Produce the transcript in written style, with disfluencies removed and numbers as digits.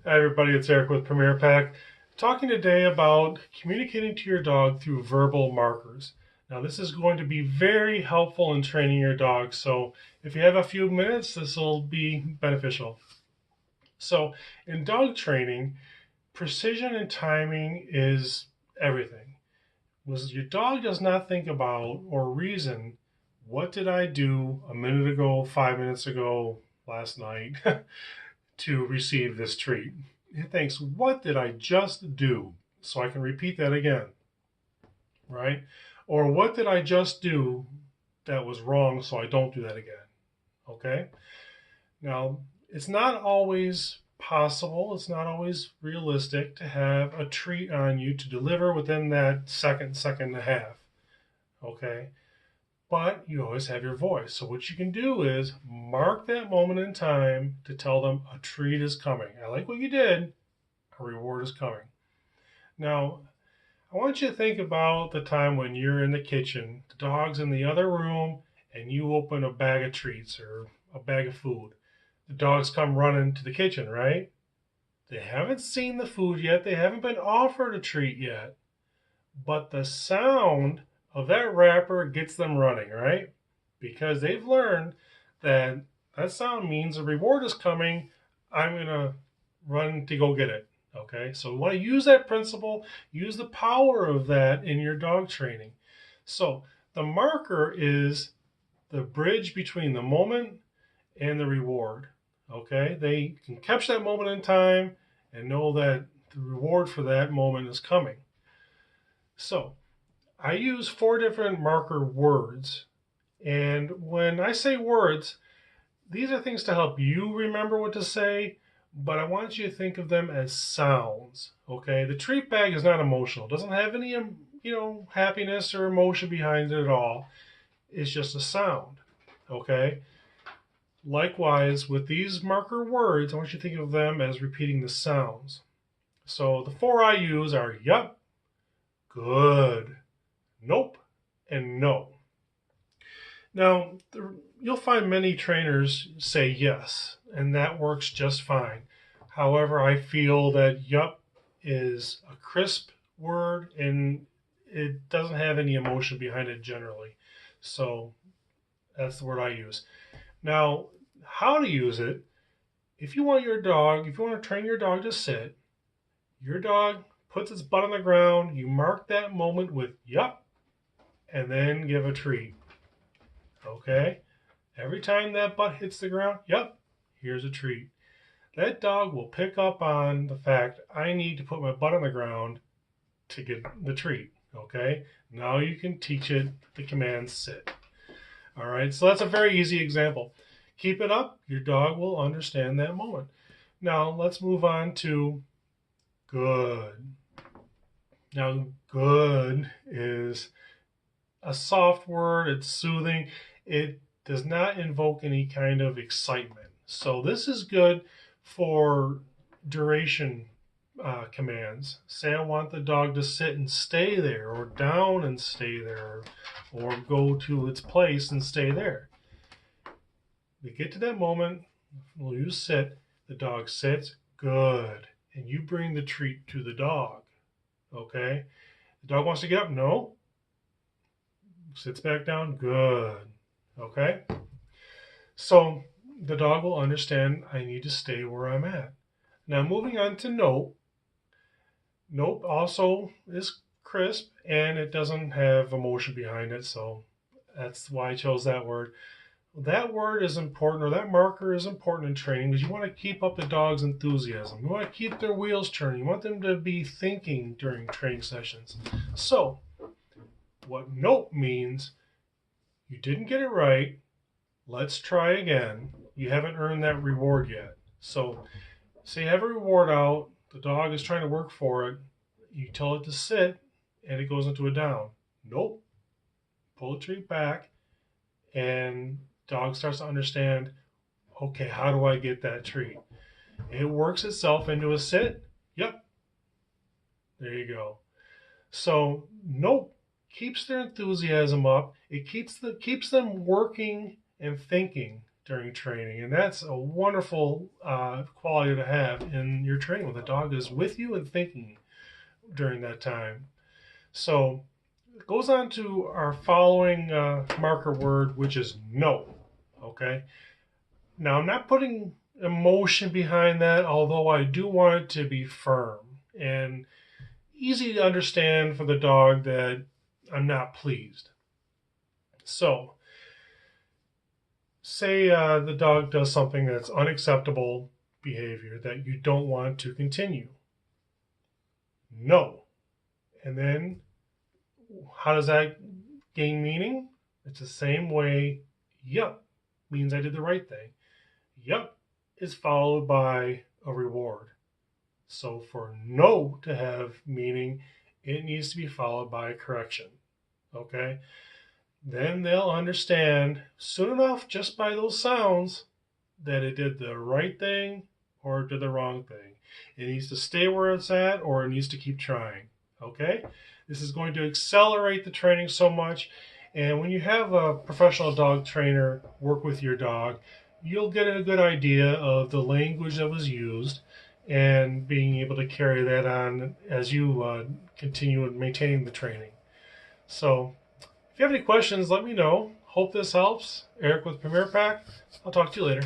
Hi everybody, it's Eric with Premier Pack. Talking today about communicating to your dog through verbal markers. Now this is going to be very helpful in training your dog, so if you have a few minutes, this will be beneficial. So in dog training, precision and timing is everything. Your dog does not think about or reason, what did I do a minute ago, 5 minutes ago, last night to receive this treat? It thinks, what did I just do? So I can repeat that again, right? Or what did I just do that was wrong so I don't do that again? Okay? Now, it's not always possible, it's not always realistic to have a treat on you to deliver within that second and a half. Okay? But you always have your voice. So what you can do is mark that moment in time to tell them a treat is coming. I like what you did. A reward is coming. Now, I want you to think about the time when you're in the kitchen, the dog's in the other room, and you open a bag of treats or a bag of food. The dogs come running to the kitchen, right? They haven't seen the food yet. They haven't been offered a treat yet. But the sound of that wrapper gets them running, right? Because they've learned that that sound means a reward is coming. I'm going to run to go get it. Okay, so we want to use that principle, use the power of that in your dog training. So the marker is the bridge between the moment and the reward. Okay, they can catch that moment in time and know that the reward for that moment is coming. So I use 4 different marker words. And when I say words, these are things to help you remember what to say, but I want you to think of them as sounds. Okay, the treat bag is not emotional. It doesn't have any, happiness or emotion behind it at all. It's just a sound. Okay. Likewise, with these marker words, I want you to think of them as repeating the sounds. So the 4 I use are yup, good, nope, and no. Now, you'll find many trainers say yes, and that works just fine. However, I feel that yup is a crisp word and it doesn't have any emotion behind it generally. So that's the word I use. Now, how to use it, if you want to train your dog to sit, your dog puts its butt on the ground, you mark that moment with yup, and then give a treat. Okay? Every time that butt hits the ground, yep, here's a treat. That dog will pick up on the fact I need to put my butt on the ground to get the treat. Okay? Now you can teach it the command sit. All right, so that's a very easy example. Keep it up, your dog will understand that moment. Now let's move on to good. Now, good is a soft word, it's soothing. It does not invoke any kind of excitement. So this is good for duration commands. Say I want the dog to sit and stay there, or down and stay there, or go to its place and stay there. We get to that moment, we'll use sit, the dog sits, good, and you bring the treat to the dog. Okay? The dog wants to get up, no. Sits back down, good. Okay? So the dog will understand I need to stay where I'm at. Now moving on to nope. Nope also is crisp and it doesn't have emotion behind it, so that's why I chose that word. That word is important, or that marker is important in training because you want to keep up the dog's enthusiasm. You want to keep their wheels turning. You want them to be thinking during training sessions. So what nope means, you didn't get it right. Let's try again. You haven't earned that reward yet. So say you have a reward out, the dog is trying to work for it, you tell it to sit, and it goes into a down. Nope. Pull the treat back, and dog starts to understand, okay, how do I get that treat? It works itself into a sit. Yep. There you go. So nope keeps their enthusiasm up. It keeps them working and thinking during training. And that's a wonderful quality to have in your training when the dog is with you and thinking during that time. So it goes on to our following marker word, which is no. Okay. Now I'm not putting emotion behind that, although I do want it to be firm and easy to understand for the dog that I'm not pleased. So, say the dog does something that's unacceptable behavior that you don't want to continue. No. And then how does that gain meaning? It's the same way, yep, means I did the right thing. Yep is followed by a reward. So for no to have meaning, it needs to be followed by a correction. Okay? Then they'll understand soon enough, just by those sounds, that it did the right thing or did the wrong thing. It needs to stay where it's at or it needs to keep trying. Okay? This is going to accelerate the training so much. And when you have a professional dog trainer work with your dog, you'll get a good idea of the language that was used and being able to carry that on as you continue maintaining the training. So if you have any questions, let me know. Hope this helps. Eric with Premier Pack. I'll talk to you later.